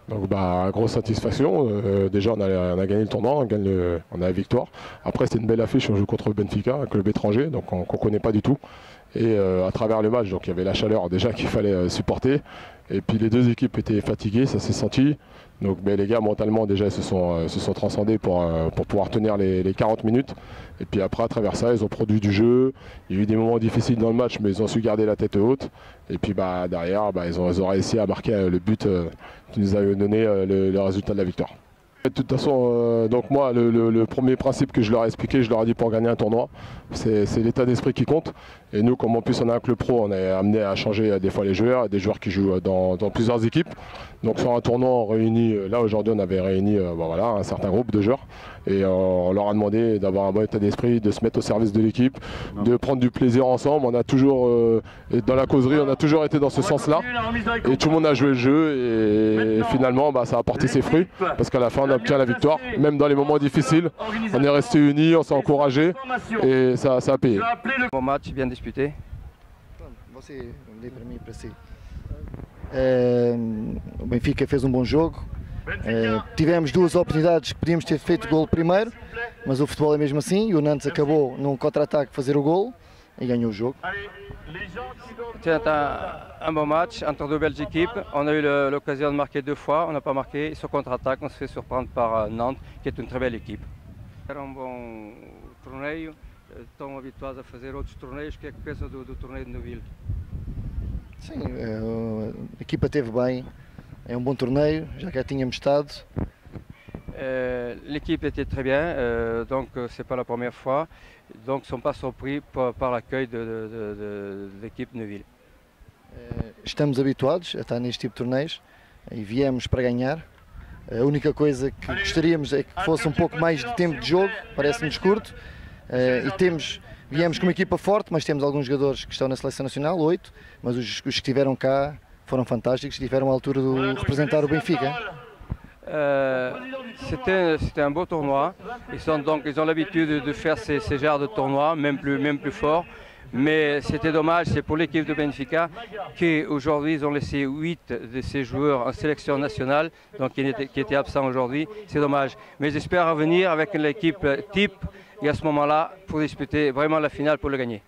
Donc bah, grosse satisfaction. Déjà on a gagné le tournoi, on a la victoire. Après c'était une belle affiche, on joue contre Benfica, un club étranger, donc qu'on ne connaît pas du tout. Et à travers le match, donc il y avait la chaleur déjà qu'il fallait supporter. Et puis les deux équipes étaient fatiguées, ça s'est senti. Donc les gars mentalement déjà se sont transcendés pour pouvoir tenir les 40 minutes. Et puis après à travers ça ils ont produit du jeu. Il y a eu des moments difficiles dans le match mais ils ont su garder la tête haute. Et puis derrière ils ont réussi à marquer le but qui nous a donné le résultat de la victoire. De toute façon, donc moi, le premier principe que je leur ai expliqué, je leur ai dit pour gagner un tournoi, c'est l'état d'esprit qui compte. Et nous, comme en plus on a un club pro, on est amené à changer des fois les joueurs, des joueurs qui jouent dans plusieurs équipes. Donc sur un tournoi, on réunit, là aujourd'hui on avait réuni voilà, un certain groupe de joueurs et on leur a demandé d'avoir un bon état d'esprit, de se mettre au service de l'équipe, de prendre du plaisir ensemble. On a toujours, dans la causerie, on a toujours été dans ce sens-là et tout le monde a joué le jeu et finalement ça a porté ses fruits parce qu'à la fin on obtient la victoire. Même dans les moments difficiles, on est resté unis, on s'est encouragé et ça a payé. Bon match bien disputé. Você dei para mim para si. O Benfica fez bom jogo. Tivemos duas oportunidades que podíamos ter feito gol primeiro, mas o futebol é mesmo assim e o Nantes acabou num contra-ataque fazer o gol e ganhou o jogo. C'était un bon match entre deux belles équipes. On a eu l'occasion de marquer deux fois, on n'a pas marqué. Sur contre-attaque, on se fait surprendre par Nantes, qui est une très belle équipe. Era bom torneio, estão habituados a fazer outros torneios. O que é que pensa do torneio de Neuville? Sim, a equipa esteve bem, é bom torneio, já cá tínhamos estado. L'équipe était très bien, donc c'est pas la première fois, donc ils ne sont pas surpris par l'accueil de l'équipe Neuville. Estamos habituados a estar neste tipo de torneios e viemos para ganhar. A única coisa que gostaríamos é que fosse pouco mais de tempo de jogo, parece-nos curto. Viemos com uma equipa forte, mas temos alguns jogadores que estão na seleção nacional, 8, mas os que estiveram cá foram fantásticos, estiveram à altura de representar o Benfica. C'était un beau tournoi. Ils ont l'habitude de faire ces genres de tournois, même plus forts. Mais c'était dommage, c'est pour l'équipe de Benfica qu'aujourd'hui ils ont laissé 8 de ces joueurs en sélection nationale, donc qui étaient absents aujourd'hui. C'est dommage. Mais j'espère revenir avec l'équipe type et à ce moment-là pour disputer vraiment la finale pour le gagner.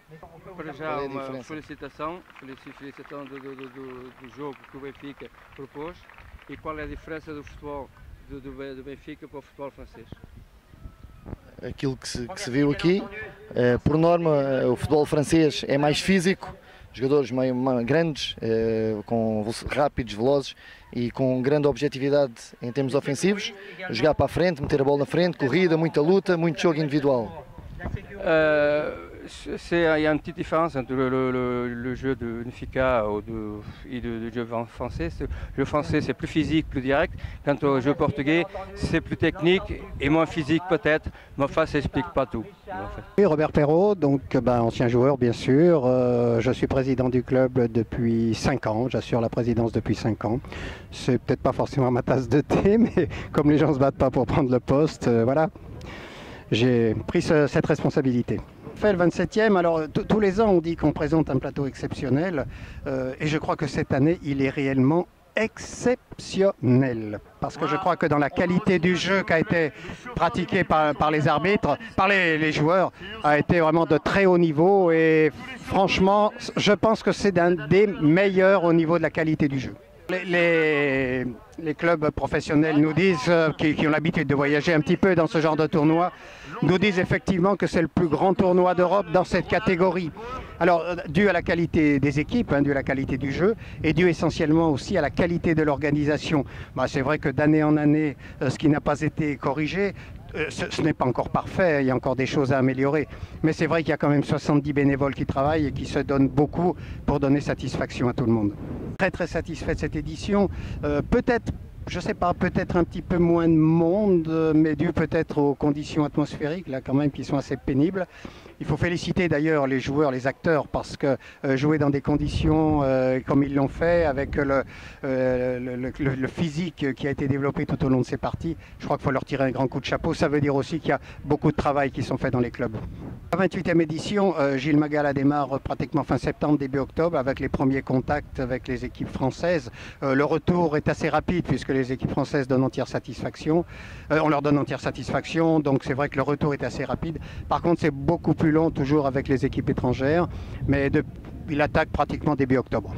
Déjà, uma félicitação do jogo que o Benfica propôs e qual é a diferença do futebol do Benfica para o futebol francês? Aquilo que se viu aqui, por norma o futebol francês é mais físico, jogadores meio grandes, rápidos, velozes e com grande objetividade em termos ofensivos, jogar para a frente, meter a bola na frente, corrida, muita luta, muito jogo individual. Il y a une petite différence entre le jeu de Benfica et le jeu français. Le jeu français c'est plus physique, plus direct. Quant au jeu portugais, c'est plus technique et moins physique peut-être, mais enfin ça n'explique pas tout. Oui, Robert Perrault, donc ancien joueur bien sûr. Je suis président du club depuis 5 ans, j'assure la présidence depuis 5 ans. C'est peut-être pas forcément ma tasse de thé, mais comme les gens ne se battent pas pour prendre le poste, voilà, j'ai pris cette responsabilité. Fait le 27e, alors tous les ans on dit qu'on présente un plateau exceptionnel et je crois que cette année il est réellement exceptionnel parce que je crois que dans la qualité du jeu qui a été pratiqué par les arbitres, par les joueurs, a été vraiment de très haut niveau et franchement je pense que c'est un des meilleurs au niveau de la qualité du jeu. Les clubs professionnels nous disent, qui ont l'habitude de voyager un petit peu dans ce genre de tournoi, nous disent effectivement que c'est le plus grand tournoi d'Europe dans cette catégorie. Alors, dû à la qualité des équipes, dû à la qualité du jeu, et dû essentiellement aussi à la qualité de l'organisation. C'est vrai que d'année en année, ce qui n'a pas été corrigé, ce n'est pas encore parfait, il y a encore des choses à améliorer. Mais c'est vrai qu'il y a quand même 70 bénévoles qui travaillent et qui se donnent beaucoup pour donner satisfaction à tout le monde. Très très satisfait de cette édition. Peut-être, je sais pas, peut-être un petit peu moins de monde, mais dû peut-être aux conditions atmosphériques là quand même qui sont assez pénibles. Il faut féliciter d'ailleurs les joueurs, les acteurs, parce que jouer dans des conditions comme ils l'ont fait, avec le physique qui a été développé tout au long de ces parties, je crois qu'il faut leur tirer un grand coup de chapeau. Ça veut dire aussi qu'il y a beaucoup de travail qui sont faits dans les clubs. La 28e édition, Gilles Magala démarre pratiquement fin septembre, début octobre, avec les premiers contacts avec les équipes françaises. Le retour est assez rapide puisque les équipes françaises donnent entière satisfaction. On leur donne entière satisfaction, donc c'est vrai que le retour est assez rapide. Par contre, c'est beaucoup plus long toujours avec les équipes étrangères, mais il attaque pratiquement début octobre.